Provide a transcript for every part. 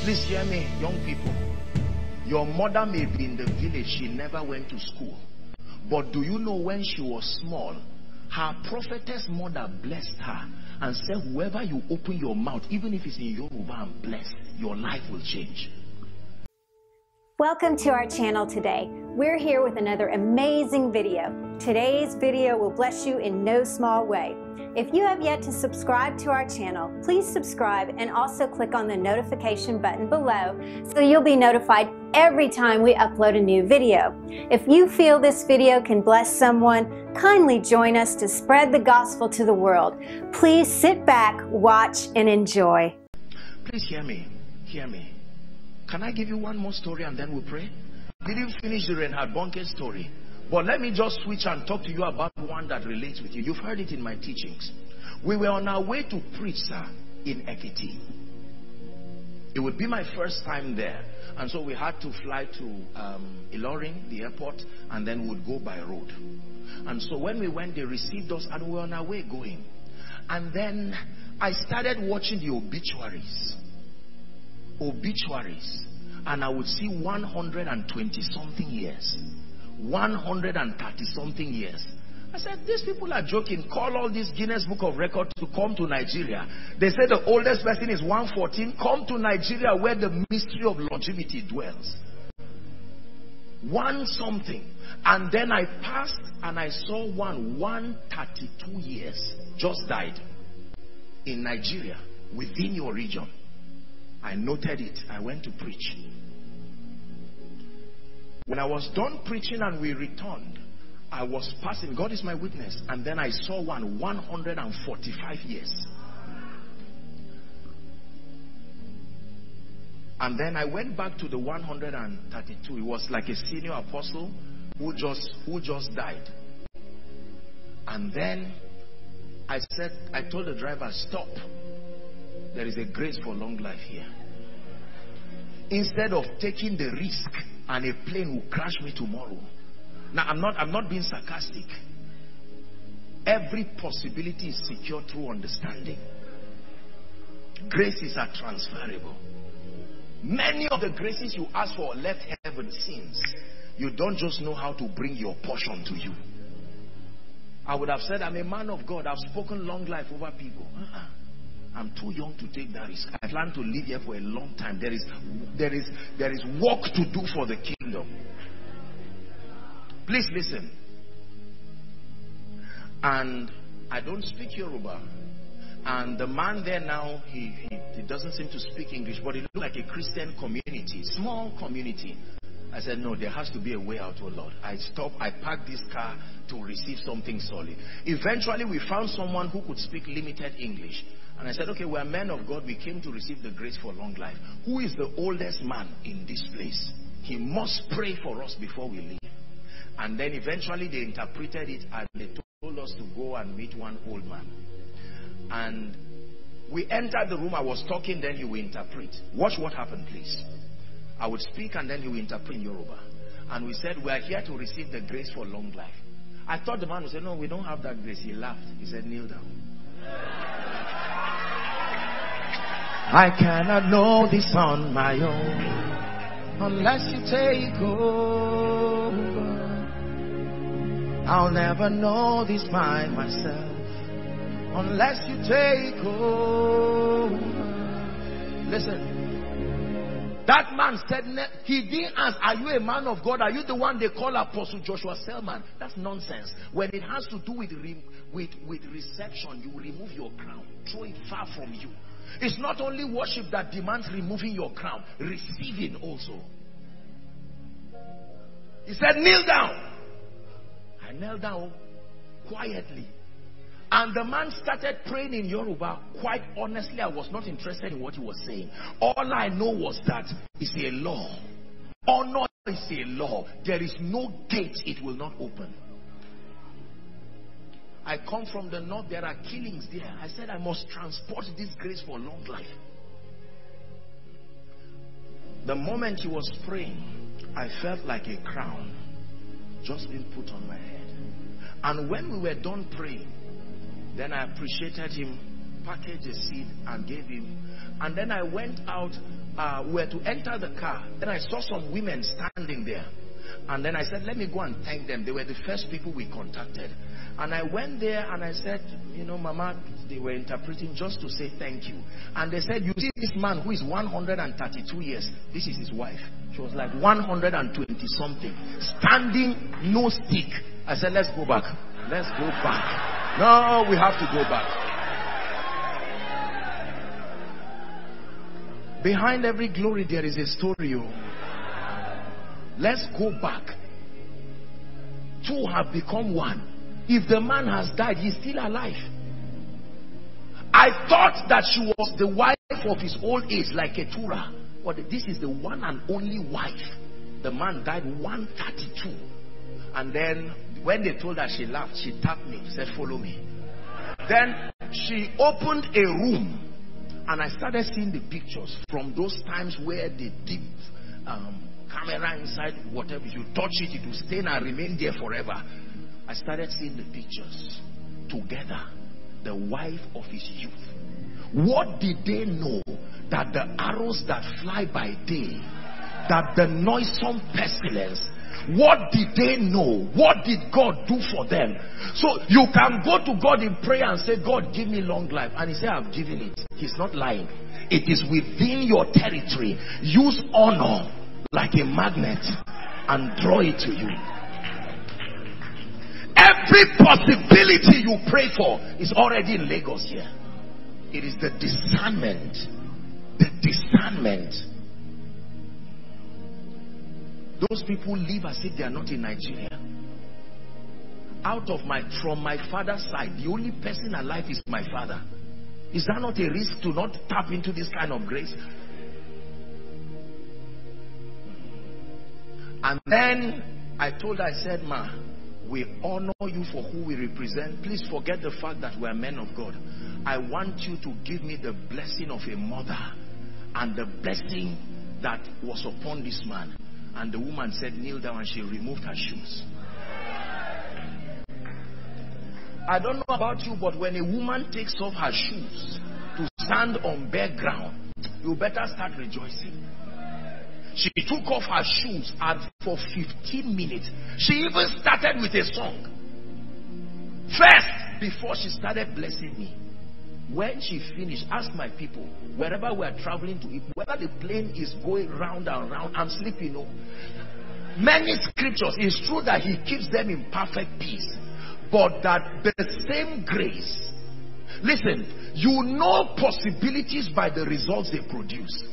Please hear me, young people. Your mother may be in the village, she never went to school. But do you know when she was small, her prophetess mother blessed her and said, whoever you open your mouth, even if it's in Yoruba and bless, your life will change. Welcome to our channel today. We're here with another amazing video. Today's video will bless you in no small way. If you have yet to subscribe to our channel, please subscribe and also click on the notification button below so you'll be notified every time we upload a new video. If you feel this video can bless someone, kindly join us to spread the gospel to the world. Please sit back, watch, and enjoy. Please hear me. Hear me. Can I give you one more story and then we'll pray? Didn't finish the Reinhard Bonnke story. But let me just switch and talk to you about one that relates with you. You've heard it in my teachings. We were on our way to preach, sir, in Ekiti. It would be my first time there. And so we had to fly to Ilorin, the airport, and then would go by road. And so when we went, they received us and we were on our way going. And then I started watching the obituaries. And I would see 120 something years, 130 something years. I said, these people are joking. Call all this Guinness Book of Records to come to Nigeria. They said the oldest person is 114. Come to Nigeria where the mystery of longevity dwells. One something. And then I passed and I saw 132 years just died in Nigeria, within your region. I noted it. I went to preach. When I was done preaching and we returned, I was passing. God is my witness. And then I saw 145 years. And then I went back to the 132. It was like a senior apostle who just died. And then I told the driver, stop. There is a grace for long life here. Instead of taking the risk and a plane will crash me tomorrow. Now I'm not being sarcastic. Every possibility is secure through understanding. Graces are transferable. Many of the graces you ask for left heaven since. You don't just know how to bring your portion to you. I would have said, I'm a man of God. I've spoken long life over people. I'm too young to take that risk. I plan to live here for a long time. There is work to do for the kingdom. Please listen. And I don't speak Yoruba. And the man there now, he doesn't seem to speak English, but it looked like a Christian community, small community. I said, no, there has to be a way out, oh Lord. I stopped, I parked this car to receive something solid. Eventually, we found someone who could speak limited English. And I said, okay, we're men of God. We came to receive the grace for long life. Who is the oldest man in this place? He must pray for us before we leave. And then eventually they interpreted it and they told us to go and meet one old man. And we entered the room. I was talking, then he will interpret. Watch what happened, please. I would speak and then he will interpret in Yoruba. And we said, we are here to receive the grace for long life. I thought the man would say, no, we don't have that grace. He laughed. He said, kneel down. I cannot know this on my own unless you take over. I'll never know this by myself unless you take over. Listen, that man said, he didn't ask, are you a man of God? Are you the one they call Apostle Joshua Selman? That's nonsense. When it has to do with reception, you remove your crown, throw it far from you. It's not only worship that demands removing your crown, receiving also. He said, kneel down. I knelt down quietly. And the man started praying in Yoruba. Quite honestly, I was not interested in what he was saying. All I know was that it's a law. Honor is a law. There is no gate it will not open. I come from the north. There are killings there. I said I must transport this grace for long life. The moment he was praying, I felt like a crown just being put on my head. And when we were done praying, then I appreciated him packaged a seed and gave him. And then I went out, we were to enter the car. Then I saw some women standing there. And then I said, let me go and thank them. They were the first people we contacted. And I went there and I said, you know, Mama, they were interpreting just to say thank you. And they said, you see this man who is 132 years, this is his wife. She was like 120 something, standing, no stick. I said, let's go back. Let's go back. No, we have to go back. Behind every glory there is a story. Let's go back. Two have become one. If the man has died, he's still alive. I thought that she was the wife of his old age, like Keturah. But this is the one and only wife. The man died 132. And then when they told her, she laughed. She tapped me. She said, follow me. Then she opened a room. And I started seeing the pictures from those times where they dip camera inside whatever. If you touch it, it will stain and remain there forever. I started seeing the pictures together. The wife of his youth. What did they know? That the arrows that fly by day, that the noisome pestilence, what did they know? What did God do for them? So you can go to God in prayer and say, God, give me long life. And he said, I've given it. He's not lying. It is within your territory. Use honor like a magnet and draw it to you. Every possibility you pray for is already in Lagos here. It is the discernment. The discernment. Those people live as if they are not in Nigeria. From my father's side, the only person alive is my father. Is that not a risk to not tap into this kind of grace? And then I told her, I said, Ma, we honor you for who we represent. Please forget the fact that we are men of God. I want you to give me the blessing of a mother and the blessing that was upon this man. And the woman said, kneel down, and she removed her shoes. I don't know about you, but when a woman takes off her shoes to stand on bare ground, you better start rejoicing. She took off her shoes, and for 15 minutes, she even started with a song. First, before she started blessing me. When she finished, ask my people, wherever we are traveling to, whether the plane is going round and round, I'm sleeping. No. Many scriptures, it's true that he keeps them in perfect peace, but that the same grace. Listen, you know possibilities by the results they produce.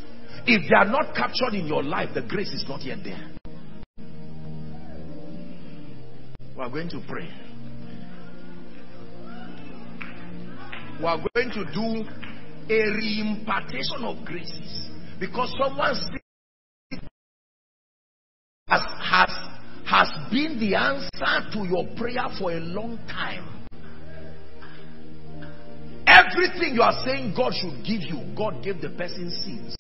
If they are not captured in your life, the grace is not yet there. We are going to pray. We are going to do a reimpartation of graces, because someone has been the answer to your prayer for a long time. Everything you are saying God should give you, God gave the person sins.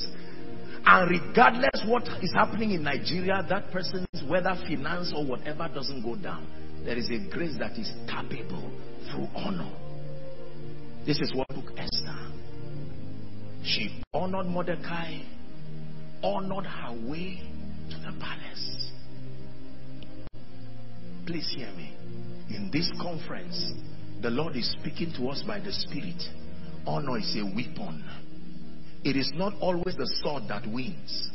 And regardless what is happening in Nigeria, that person's, whether finance or whatever, doesn't go down. There is a grace that is tappable through honor. This is what took Esther. She honored Mordecai, honored her way to the palace. Please hear me. In this conference, the Lord is speaking to us by the Spirit. Honor is a weapon. It is not always the sword that wins.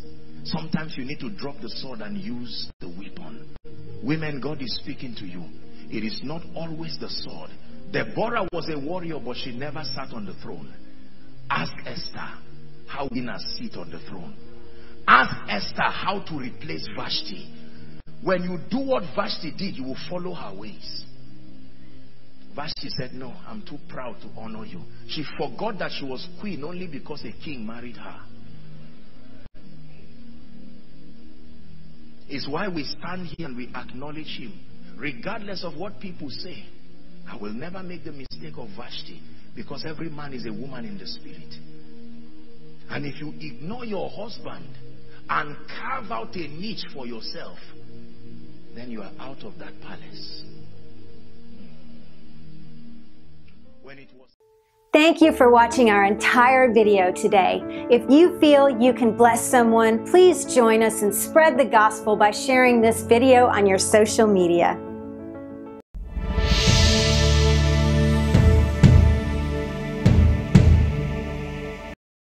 Sometimes you need to drop the sword and use the weapon. Women, God is speaking to you. It is not always the sword. Deborah was a warrior, but she never sat on the throne. Ask Esther how to win a seat on the throne. Ask Esther how to replace Vashti. When you do what Vashti did, you will follow her ways. Vashti said, no, I'm too proud to honor you. She forgot that she was queen only because a king married her. It's why we stand here and we acknowledge him. Regardless of what people say, I will never make the mistake of Vashti, because every man is a woman in the spirit. And if you ignore your husband and carve out a niche for yourself, then you are out of that palace. When it was... Thank you for watching our entire video today. If you feel you can bless someone, please join us and spread the gospel by sharing this video on your social media.